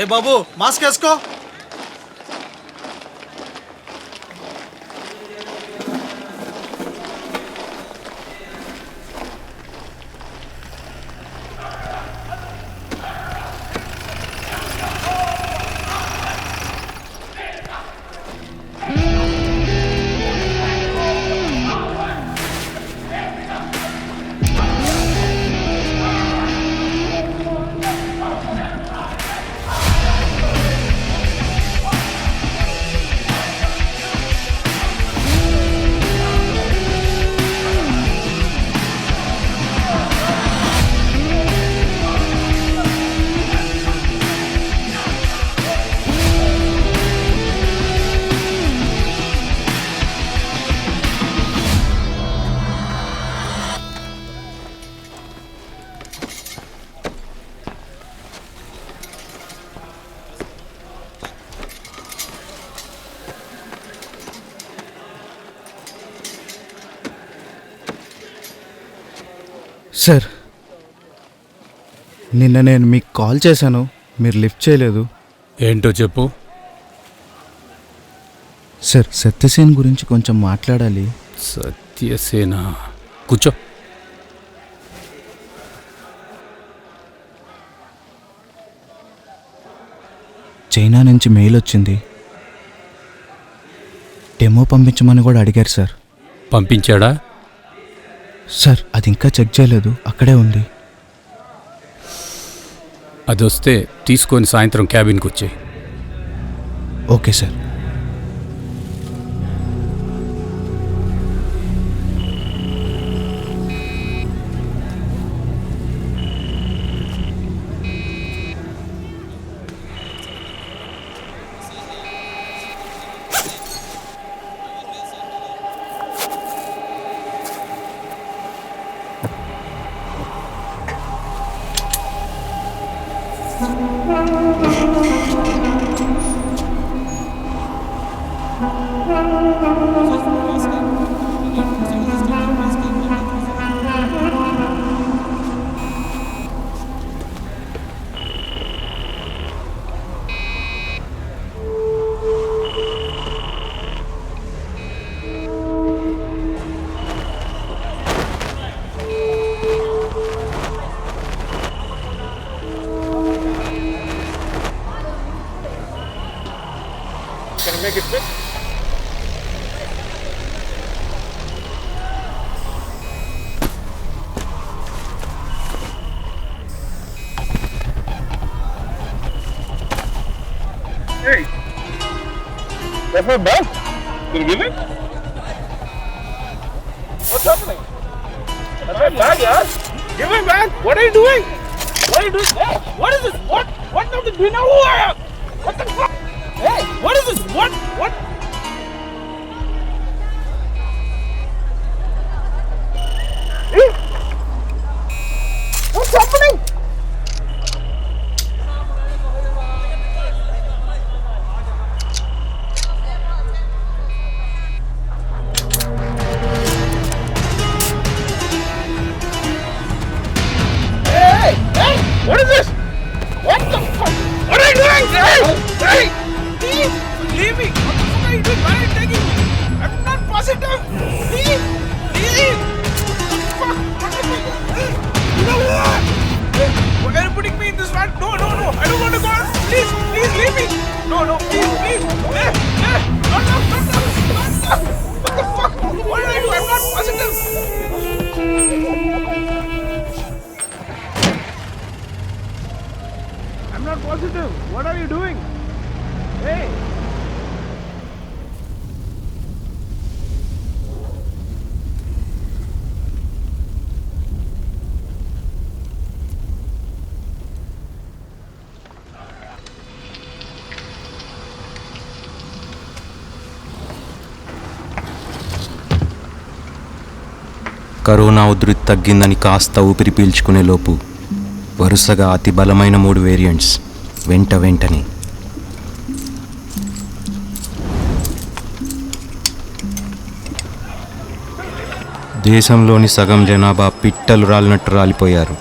ఏ బాబు mask వేసుకో. Sir, నిన్న నేను మీకు కాల్ చేశాను, మీరు లిఫ్ట్ చేయలేదు. ఏంటో చెప్పు. సార్, సత్యసేన్ గురించి కొంచెం మాట్లాడాలి. సత్యసేన, కూర్చో. చైనా నుంచి మెయిల్ వచ్చింది. డెమో పంపించమని కూడా అడిగారు సార్. పంపించాడా? సార్, అది ఇంకా చెక్ చేయలేదు, అక్కడే ఉంది. అది వస్తే తీసుకొని సాయంత్రం క్యాబిన్కి వచ్చాయి. Okay sir. Can you make it fit? Hey, that's my bag. Can you give it? What's happening? That's my bag, yaar. Give me back. What are you doing? What are you doing? Hey, what is this? What now? Do you know who I am? What the fuck? Hey, what is this? What? Hey, what's happening? Hey, what is this? What the fuck? What are you doing? Hey! Please, leave me! What the fuck are you doing? Why are you taking me? I'm not positive! Leave! Fuck! What the fuck? You know what? Why are you putting me in this van? No! I don't want to go out! Please, leave me! No, please! No! What the fuck? What did I do? I'm not positive! I'm not positive. What are you doing? Hey! Corona ఉధృతి తగ్గిందని కాస్త ఊపిరి పీల్చుకునే లోపు వరుసగా అతి బలమైన 3 variants వెంటనే దేశంలోని సగం జనాభా పిట్టలు రాలినట్టు రాలిపోయారు.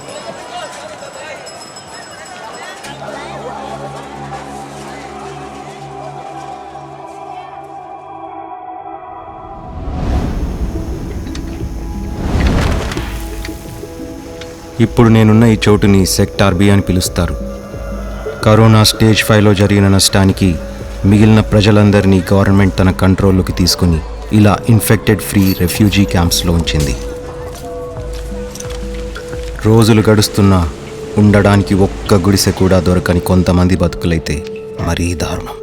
ఇప్పుడు నేనున్న ఈ చోటుని సెక్టార్ బి అని పిలుస్తారు. కరోనా స్టేజ్ 5లో జరిగిన నష్టానికి మిగిలిన ప్రజలందరినీ గవర్నమెంట్ తన కంట్రోల్లోకి తీసుకుని ఇలా ఇన్ఫెక్టెడ్ ఫ్రీ రెఫ్యూజీ క్యాంప్స్లో ఉంచింది. రోజులు గడుస్తున్నా ఉండడానికి ఒక్క గుడిసె కూడా దొరకని కొంతమంది బతుకులైతే మరీ దారుణం.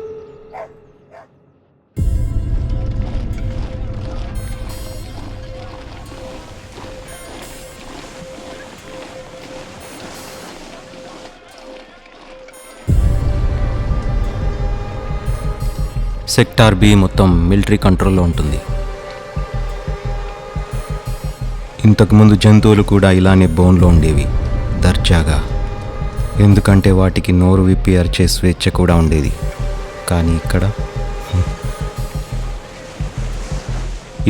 సెక్టార్ బి మొత్తం మిలిటరీ కంట్రోల్లో ఉంటుంది. ఇంతకుముందు జంతువులు కూడా ఇలానే బోన్లో ఉండేవి దర్జాగా, ఎందుకంటే వాటికి నోరు విప్పి అరిచే స్వేచ్ఛ కూడా ఉండేది. కానీ ఇక్కడ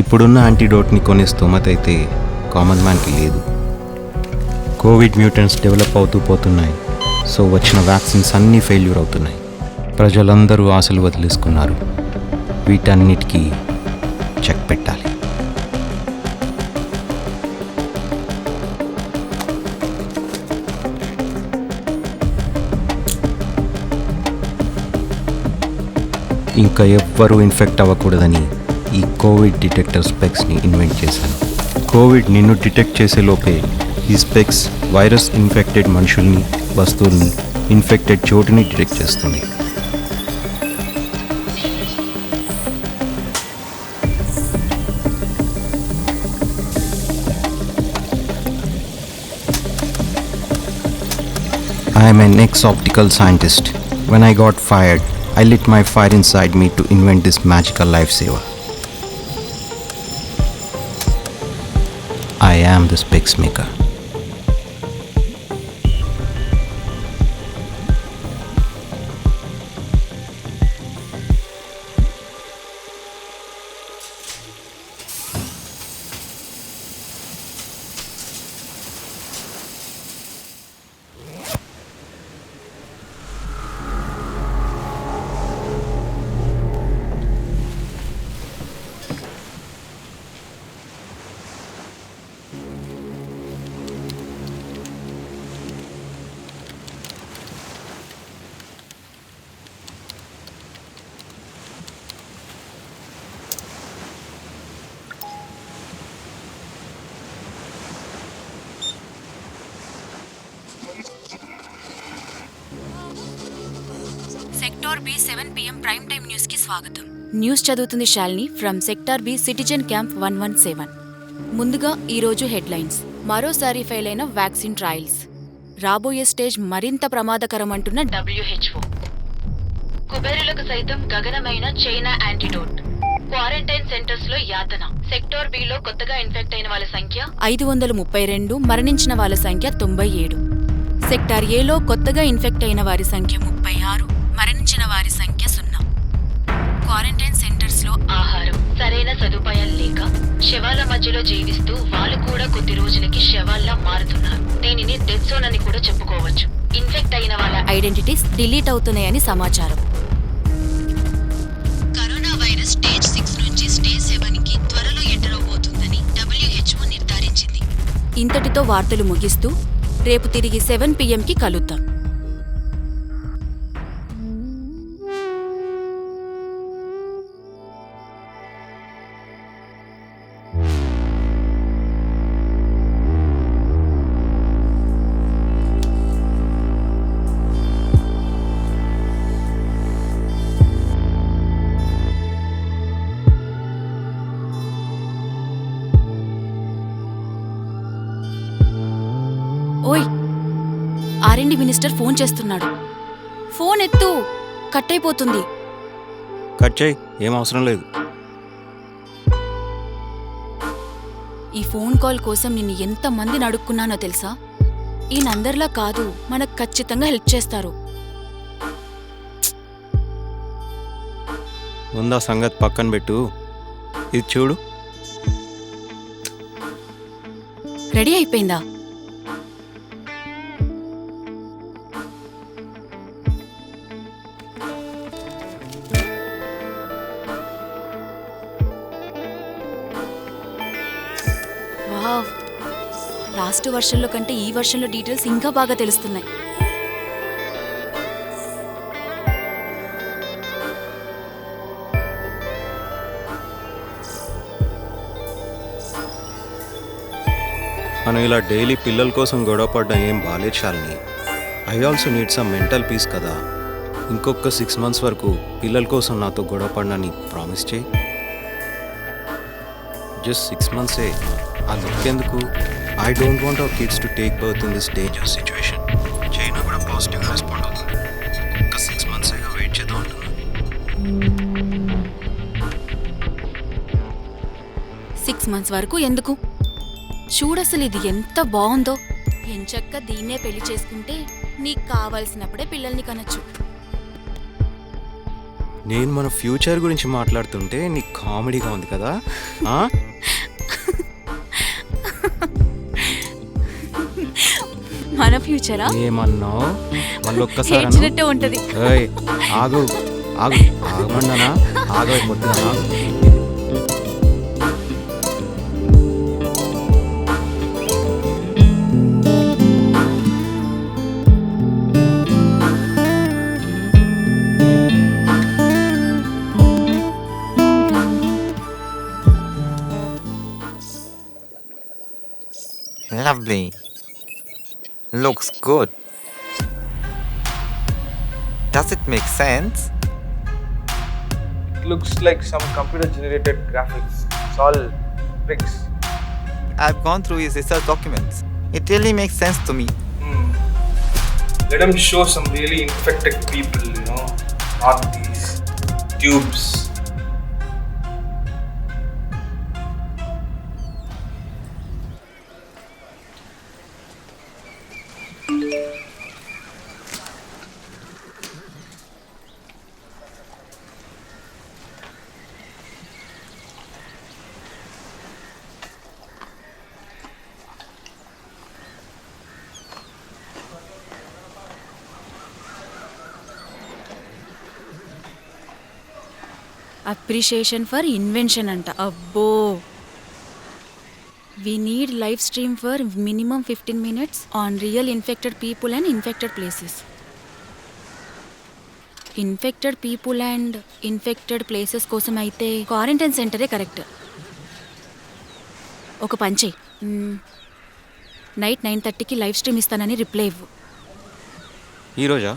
ఇప్పుడున్న యాంటీడోట్ని కొనే స్తోమత అయితే కామన్ మ్యాన్కి లేదు. కోవిడ్ మ్యూటెంట్స్ డెవలప్ అవుతూ పోతున్నాయి. సో వచ్చిన వ్యాక్సిన్స్ అన్నీ ఫెయిల్యూర్ అవుతున్నాయి. ప్రజలందరూ ఆశలు వదిలేసుకున్నారు. వీటన్నిటికీ చెక్ పెట్టాలి. ఇంకా ఎవ్వరూ ఇన్ఫెక్ట్ అవ్వకూడదని ఈ కోవిడ్ డిటెక్టర్ స్పెక్స్ని ఇన్వెంట్ చేశాను. కోవిడ్ నిన్ను డిటెక్ట్ చేసే లోపే ఈ స్పెక్స్ వైరస్ ఇన్ఫెక్టెడ్ మనుషుల్ని, వస్తువుల్ని, ఇన్ఫెక్టెడ్ చోటుని డిటెక్ట్ చేస్తుంది. I am an ex-optical scientist. When I got fired, I lit my fire inside me to invent this magical lifesaver. I am the specs maker. Sector B 7 PM prime time news కి స్వాగతం. News చదువుతుంది Shalini from sector B citizen camp 117. ముందుగా ఈరోజు headlines. మరోసారి fail అయిన vaccine trials, రాబోయే stage మరింత ప్రమాదకరం అంటున్న WHO, కుబేరులకు సైతం గగనమైన చైనా యాంటీడోట్, క్వారంటైన్ సెంటర్స్ లో యాతన, సెక్టార్ బిలో కొత్తగా ఇన్ఫెక్ట్ అయిన వాళ్ళ సంఖ్య 532, మరణించిన వాళ్ళ సంఖ్య 97. సెక్టార్ ఏలో కొత్తగా ఇన్ఫెక్ట్ అయిన వారి సంఖ్య 36, మరణించిన వారి సంఖ్య 0. క్వారంటైన్ సెంటర్స్ లో ఆహారం, సరైన సదుపాయాలు లేక శవాల మధ్యలో జీవిస్తూ వాళ్ళు కూడా కొద్ది రోజులకి శవాల్లా మారుతున్నారు. దీనిని డెత్ జోన్ అని కూడా చెప్పుకోవచ్చు. ఇన్ఫెక్ట్ అయిన వాళ్ళ ఐడెంటిటీస్ డిలీట్ అవుతున్నాయని సమాచారం. కరోనా వైరస్ స్టేజ్ 6 నుంచి స్టేజ్ 7కి త్వరలో ఎంటర్ అవబోతుందని WHO నిర్ధారించింది. ఇంతటితో వార్తలు ముగిస్తూ రేపు తిరిగి 7 PMకి కలుద్దాం. ఓయ్, R&D మినిస్టర్ ఫోన్ చేస్తున్నాడు. ఫోన్ ఎత్తు, కట్ అయిపోతుంది. కట్ చేయి, ఏం అవసరం లేదు. ఈ ఫోన్ కాల్ కోసం నిన్ను ఎంతమందిని అడుక్కున్నానో తెలుసా? ఈయనందరిలా కాదు, మనకు ఖచ్చితంగా హెల్ప్ చేస్తారు. ముందా సంగతి పక్కన పెట్టు, ఇది చూడు. రెడీ అయిపోయిందా? వావ్, లాస్ట్ వర్షన్లో కంటే ఈ వర్షన్లో డీటెయిల్స్ ఇంకా బాగా తెలుస్తున్నాయి. మనం ఇలా డైలీ పిల్లల కోసం గొడవ పడడం ఏం బాలేదు Shalini. I also need some mental peace కదా. ఇంకొక 6 months వరకు పిల్లల కోసం నాతో గొడవ పడనని ప్రామిస్ చేయి. Just 6 months. ఆ లుక్ ఎందుకు? I don't want our kids to take birth in this dangerous situation. China కూడా పాజిటివ్గా రెస్పాండ్ అవుతుంది. ఒక 6 months వెయిట్ చేద్దాం అంటున్నాను. 6 months వరకు ఎందుకు? చూడసలు ఇది ఎంత బాగుందో. ఎంచక్క దీన్నే పెళ్లి చేసుకుంటే నీకు కావాల్సినప్పుడే పిల్లల్ని కనొచ్చు. నేను మన ఫ్యూచర్ గురించి మాట్లాడుతుంటే నీకు కామెడీగా ఉంది కదా. మన ఫ్యూచరా? ఏమన్నావు? మళ్ళీ ఒక్కసారి ఏడ్చినట్టే ఉంటది. ఆగు ఆగు ఆగమన్నానా? ఆగైపోతున్నా. Lovely. Looks good. Does it make sense? It looks like some computer generated graphics. It's all bricks. I've gone through his research documents. It really makes sense to me. Let them show some really infected people, not these tubes. Appreciation for invention అంట. అబ్బో. We need live stream for minimum 15 minutes on real infected people and infected places. Infected people and infected places కోసం అయితే quarantine సెంటరే correct. ఒక పంచే night 9:30కి live stream ఇస్తానని reply ఇవ్వు. ఈరోజా?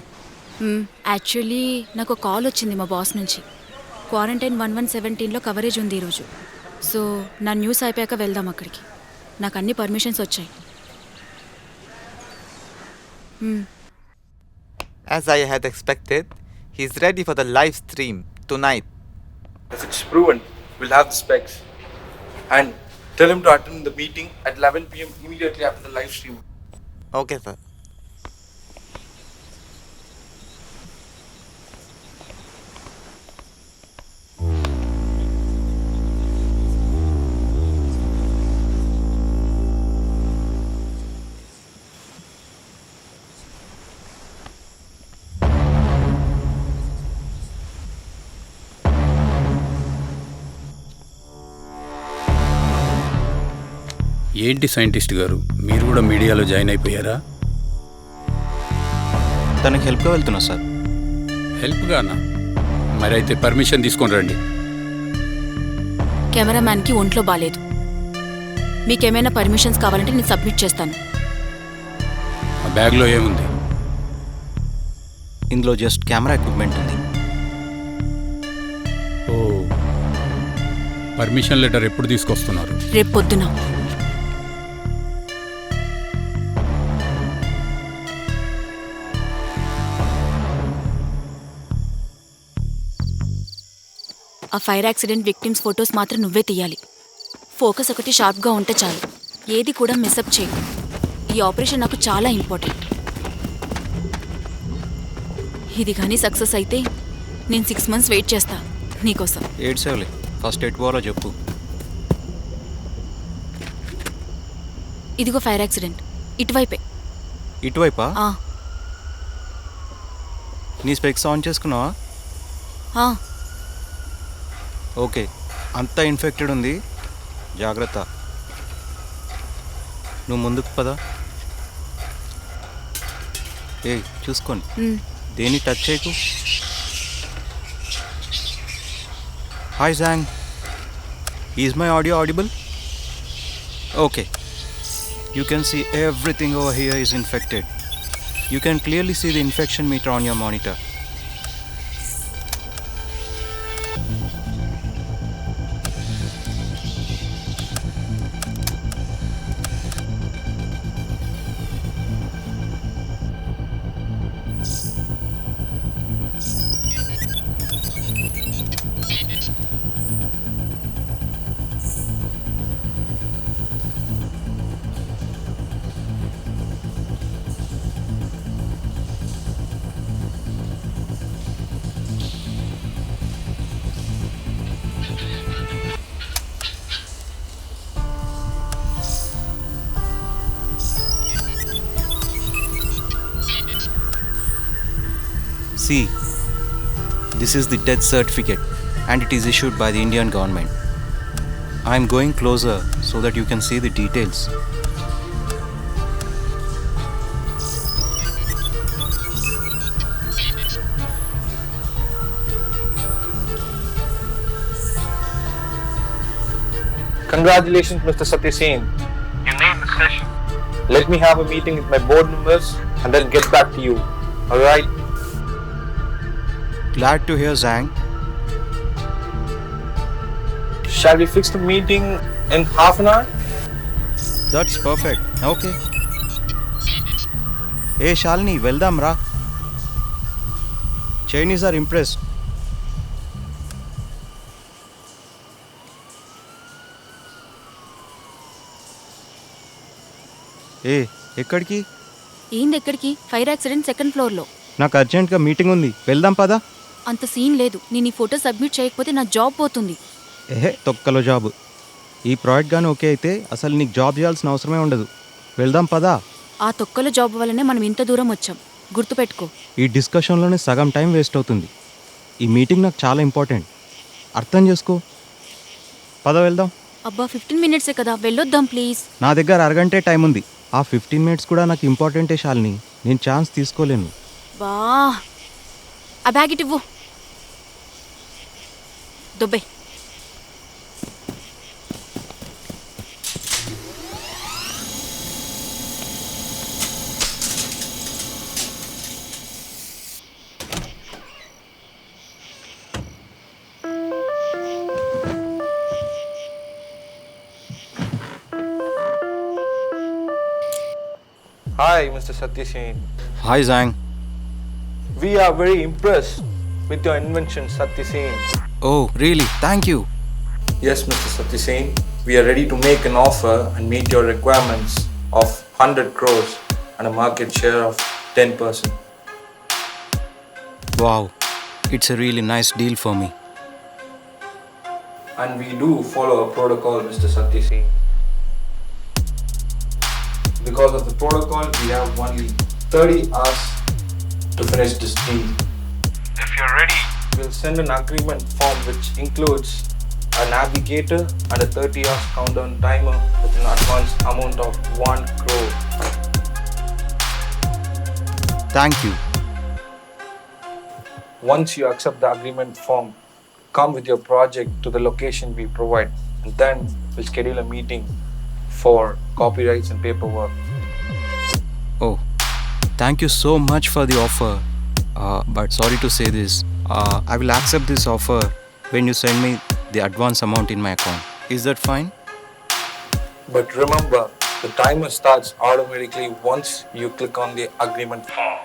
యాక్చువల్లీ నాకు కాల్ వచ్చింది మా బాస్ నుంచి. క్వారంటైన్ 1117లో కవరేజ్ ఉంది ఈరోజు. సో నా న్యూస్ అయిపోయాక వెళ్దాం అక్కడికి. నాకు అన్ని పర్మిషన్స్ వచ్చాయి. As I had expected, he's ready for the live stream tonight. If it's proven, we'll have the specs. And tell him to attend the meeting at 11 p.m. immediately after the live stream. Okay, sir. ఏంటి scientist గారు, మీరు కూడా మీడియాలో join అయిపోయారా? తనకి హెల్ప్గా వెళ్తున్నా sir. హెల్ప్గానా? మరి అయితే పర్మిషన్ తీసుకొని రండి. కెమెరామ్యాన్కి ఒంట్లో బాలేదు. మీకేమైనా పర్మిషన్స్ కావాలంటే నేను సబ్మిట్ చేస్తాను. ఆ బ్యాగ్లో ఏముంది? ఇందులో జస్ట్ కెమెరా ఎక్విప్మెంట్ ఉంది. ఓ, పర్మిషన్ లెటర్ ఎప్పుడు తీసుకొస్తున్నారు? రేపు పొద్దున. ఆ ఫైర్ యాక్సిడెంట్ విక్టిమ్స్ ఫొటోస్ మాత్రం నువ్వే తీయాలి. ఫోకస్ ఒకటి షార్ప్గా ఉంటే చాలు. ఏది కూడా మిస్అప్ చేయకు. ఈ ఆపరేషన్ నాకు చాలా ఇంపార్టెంట్. ఇది కానీ సక్సెస్ అయితే నేను 6 months వెయిట్ చేస్తా నీకోసం. ఏడ్సేవలే, ఫస్ట్ ఎటు పోవాలో చెప్పు. ఇదిగో ఫైర్ యాక్సిడెంట్, ఇటువైపే. ఇటువైపా? ఆ, నీ స్పెక్స్ ఆన్ చేసుకున్నావా? ఆ, ఓకే, అంతా ఇన్ఫెక్టెడ్ ఉంది, జాగ్రత్త. నువ్వు ముందుకు పదా. ఏ చూసుకోండి, దేన్ని టచ్ చేయకు. Hi Zhang, is my audio audible? Okay, you can see everything over here is infected. You can clearly see the infection meter on your monitor. See, this is the death certificate and it is issued by the Indian government. I am going closer so that you can see the details. Congratulations, Mr. Satyasen. You named the session. Let me have a meeting with my board members and then get back to you. Alright? Glad to hear, Zhang. Shall we fix the meeting in half an hour? That's perfect. Okay. Hey Shalini, veldam ra. Chinese are impressed. ఏ ఎక్కడికి? ఏంది ఎక్కడికి? Fire accident second ఫ్లోర్లో. నాకు అర్జెంట్గా meeting ఉంది, వెళ్దాం పదా. అంత సీన్ లేదు. నేను ఈ ఫోటో సబ్మిట్ చేయకపోతే నా జాబ్ పోతుంది. ఏహే తొక్కలో జాబ్. ఈ ప్రాజెక్ట్ కానీ ఓకే అయితే అసలు నీకు జాబ్ చేయాల్సిన అవసరమే ఉండదు. వెళ్దాం పదా. ఆ తొక్కల జాబ్ వల్లనే మనం ఇంత దూరం వచ్చాం, గుర్తుపెట్టుకో. ఈ డిస్కషన్లోనే సగం టైం వేస్ట్ అవుతుంది. ఈ మీటింగ్ నాకు చాలా ఇంపార్టెంట్, అర్థం చేసుకో. పద వెళ్దాం. అబ్బా 15 మినిట్సే కదా, వెళ్ళొద్దాం ప్లీజ్. నా దగ్గర అరగంటే టైం ఉంది. ఆ 15 మినిట్స్ కూడా నాకు ఇంపార్టెంటే శాలిని, నేను ఛాన్స్ తీసుకోలేను. బా ఆ బ్యాగ్ ఇటు ఇవ్వు. దొబ్బే. Hi, Mr. Satyasen. Hi Zhang. We are very impressed with your invention, Satyasen. Oh really, thank you. Yes, Mr. Satyasen. We are ready to make an offer and meet your requirements of 100 crores and a market share of 10%. Wow, it's a really nice deal for me. And we do follow a protocol, Mr. Satyasen. Because of the protocol, we have only 30 hours to finish this deal. If you're ready, we'll send an agreement form which includes a navigator and a 30 hours countdown timer with an advance amount of 1 crore. Thank you. Once you accept the agreement form, come with your project to the location we provide, and then we'll schedule a meeting for copyrights and paperwork. Oh, thank you so much for the offer. But sorry to say this, I will accept this offer when you send me the advance amount in my account. Is that fine? But remember, the timer starts automatically once you click on the agreement form.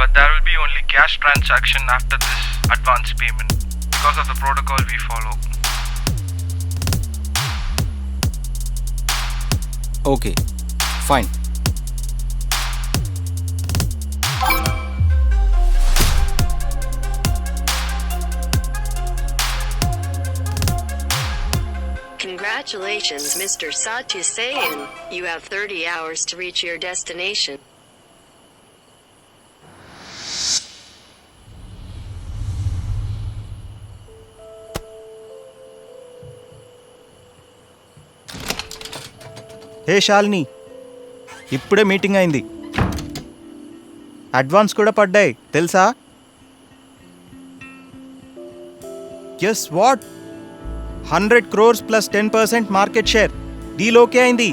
But there will be only cash transaction after this advance payment because of the protocol we follow. Okay, fine. Congratulations, Mr. Satyasen. You have 30 hours to reach your destination. Hey Shalini, ఇప్పుడే meeting అయింది. Advance కూడా పడ్డాయి తెలుసా? Yes what 100 crores plus 10% market share deal okay అయింది.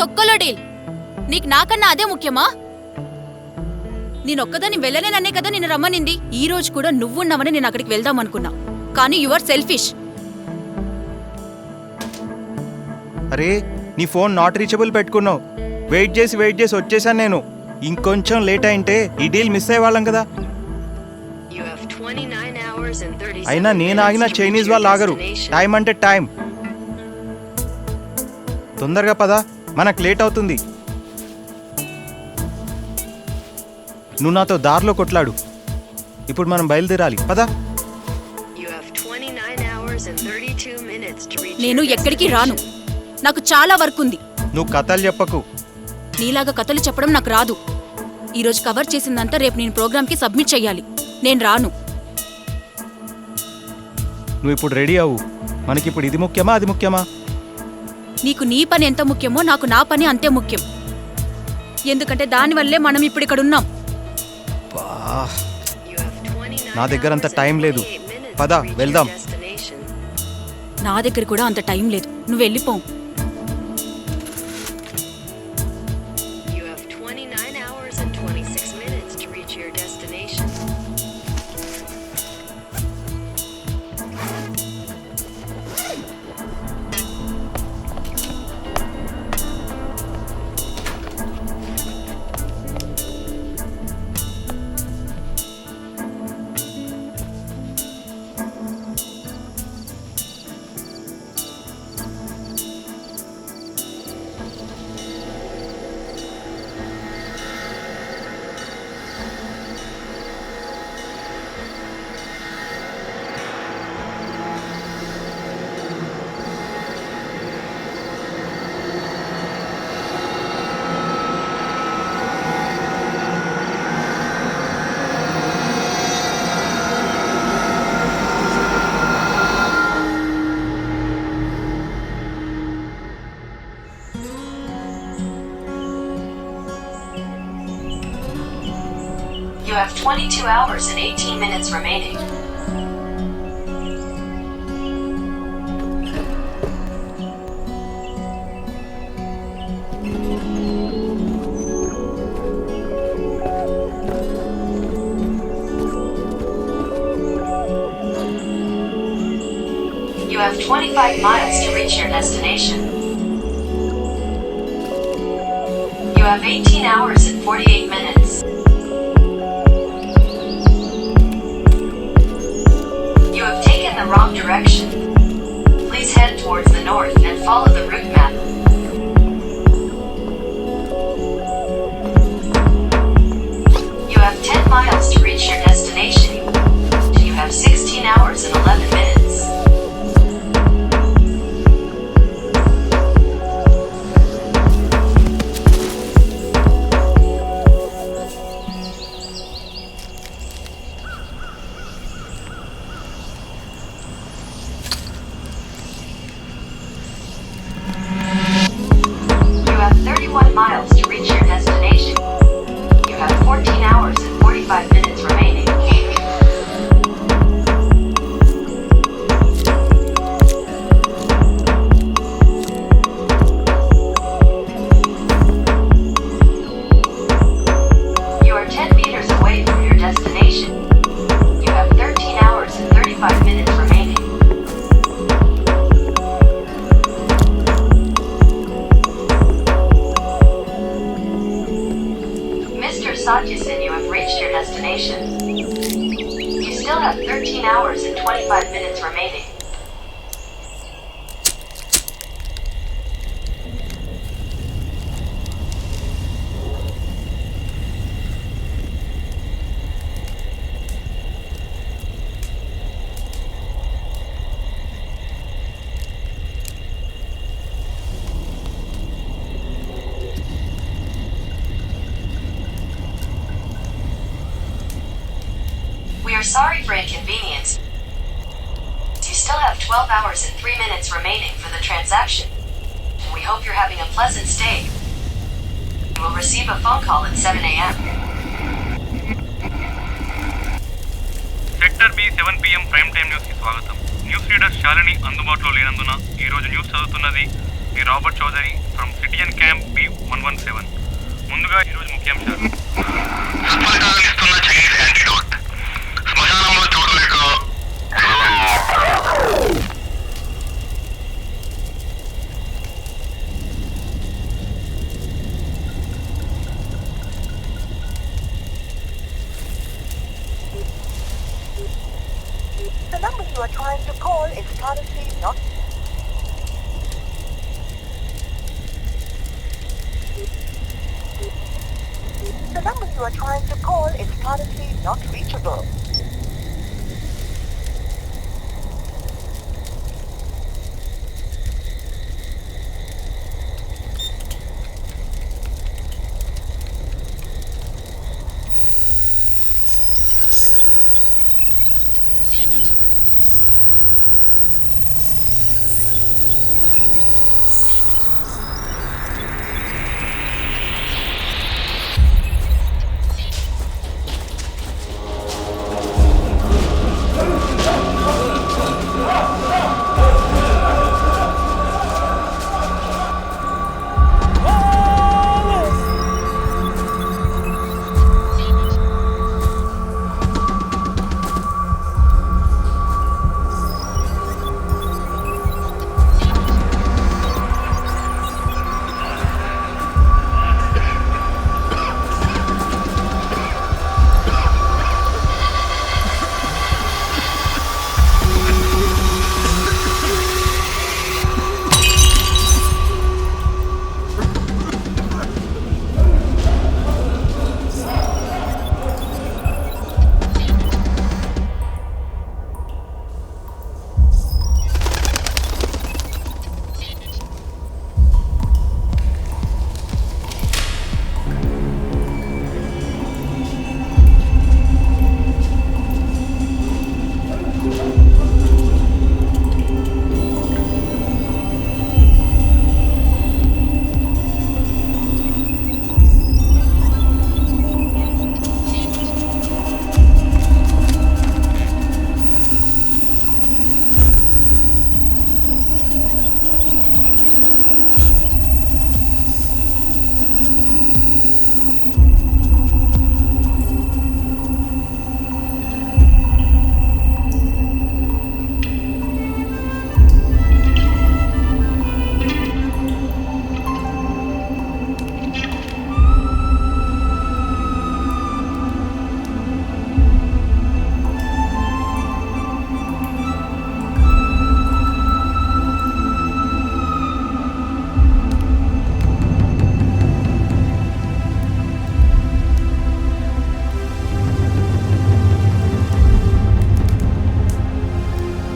తొక్కలో deal. నీకు నాకన్నా అదే ముఖ్యమా? నేనొక్కదాన్ని వెళ్ళలేననే కదా నిన్ను రమ్మనింది. ఈ రోజు కూడా నువ్వున్నావని నేను అక్కడికి వెళ్దాం అనుకున్నా, కానీ యు ఆర్ సెల్ఫిష్. అరే నీ ఫోన్ నాట్ రీచబుల్ పెట్టుకున్నావు. వెయిట్ చేసి వచ్చేసాను నేను. ఇంకొంచెం లేట్ అయింటే ఈ డీల్ మిస్ అయ్యేవాళ్ళం కదా. You have 29 hours and 37 అయినా నేను ఆగినా minutes to Chinese reach your వాళ్ళు ఆగరు. destination. టైం అంటే టైం. తొందరగా పదా, మనకు లేట్ అవుతుంది. నువ్వు నాతో దారిలో కొట్లాడు. ఇప్పుడు మనం బయలుదేరాలి, పదా. You have 29 hours and 32 minutes to reach నేను your ఎక్కడికి destination. రాను. నాకు చాలా వర్క్ ఉంది. నువ్వు కథలు చెప్పకు. నీలాగా కథలు చెప్పడం నాకు రాదు. ఈరోజు కవర్ చేసిందంతా రేపు నేను ప్రోగ్రామ్కి సబ్మిట్ చెయ్యాలి. నేను రాను. నువ్వు ఇప్పుడు రెడీ అవ్వు. మనకిప్పుడు ఇది ముఖ్యమా అది ముఖ్యమా? నీకు నీ పని ఎంత ముఖ్యమో నాకు నా పని అంతే ముఖ్యం. ఎందుకంటే దానివల్లే మనం ఇప్పుడు ఇక్కడ ఉన్నాం. You have 29 నా దగ్గర అంత hours and టైం లేదు. 28 minutes పద, to reach your వెళ్దాం. destination. నా దగ్గర కూడా అంత టైం లేదు. నువ్వు వెళ్ళిపో. You have 29 hours and 26 minutes to reach your destination. You have 22 hours and 18 minutes remaining. You have 25 miles to reach your destination. You have 18 hours and 48 minutes. You have taken the wrong direction. Please head towards the north and follow the route map. You have 10 miles to reach your destination. You have 16 hours and 11 minutes. You have 31 miles to reach your destination. You have 14 hours and 45 minutes remaining. You are 10 meters away from your destination. You have 13 hours and 35 minutes remaining. Mr. Satyasin, you have reached your destination. You still have 13 hours and 25 minutes remaining. We are sorry for inconvenience. still have 12 hours and 3 minutes remaining for the transaction. We hope you're having a pleasant stay. You will receive a phone call at 7 a.m. Sector B 7 PM prime time న్యూస్కి స్వాగతం. News reader Shalini అందుబాటులో లేనందున ఈరోజు news చదువుతున్నది మీ Robert Chowdary from citizen camp B117. ముందుగా ఈరోజు ముఖ్యాంశాలు. సత్ఫలితాలనిస్తున్న చైనీస్ యాంటీడోట్. శ్మశానంలో చూడలేక The number you are trying to call is currently not. The number you are trying to call is currently not reachable.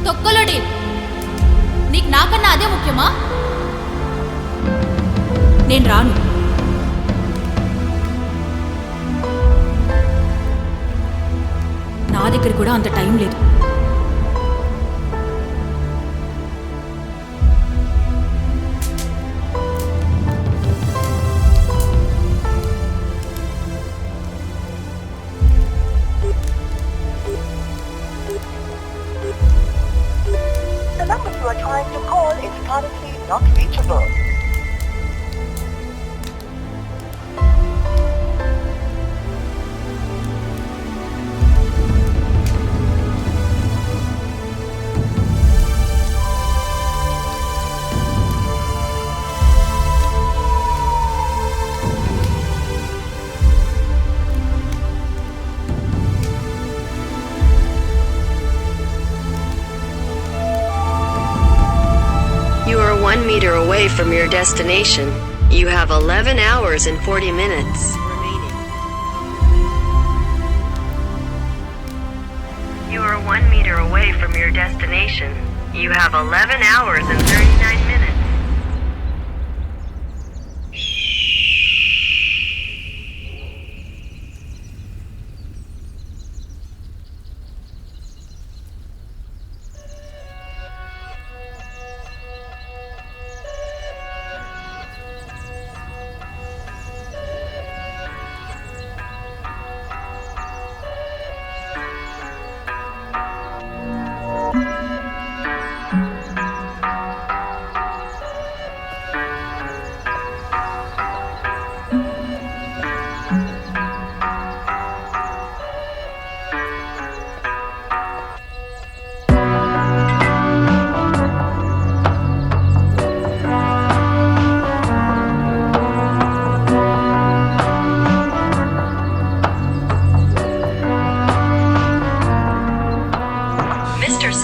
తొక్కలోడి నీకు నాకన్నా అదే ముఖ్యమా? నేను రాను. నా దగ్గర కూడా అంత టైం లేదు. The number you are trying to call is currently not reachable. You are 1 meter away from your destination. You have 11 hours and 40 minutes remaining. You are 1 meter away from your destination. You have 11 hours and 39 minutes.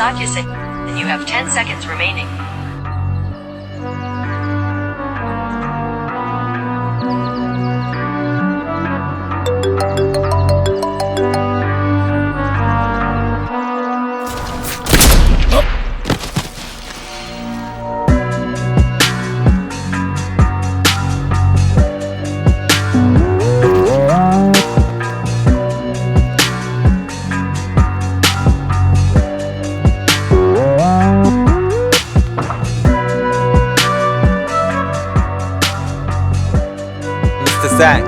Satya Singh, and you have 10 seconds remaining. Mr. Sang,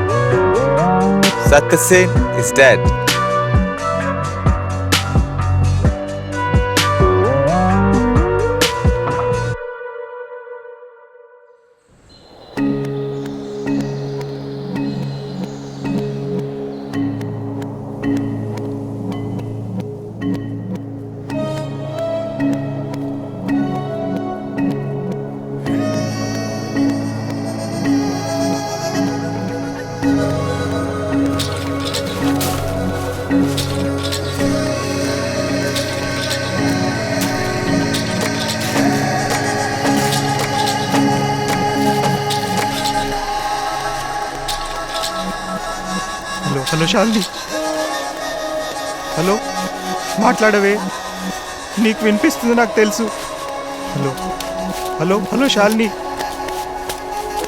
Satya Sen is dead. Hello hello Shalini, hello మాట్లాడవే, నీకు వినిపిస్తుంది నాకు తెలుసు. Hello hello hello Shalini,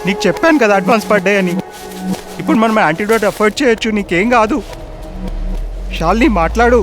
నీకు చెప్పాను కదా advance పడ్డాయి అని. ఇప్పుడు మనం యాంటీడోట్ అఫోర్డ్ చేయొచ్చు, నీకేం కాదు. శాలిని మాట్లాడు.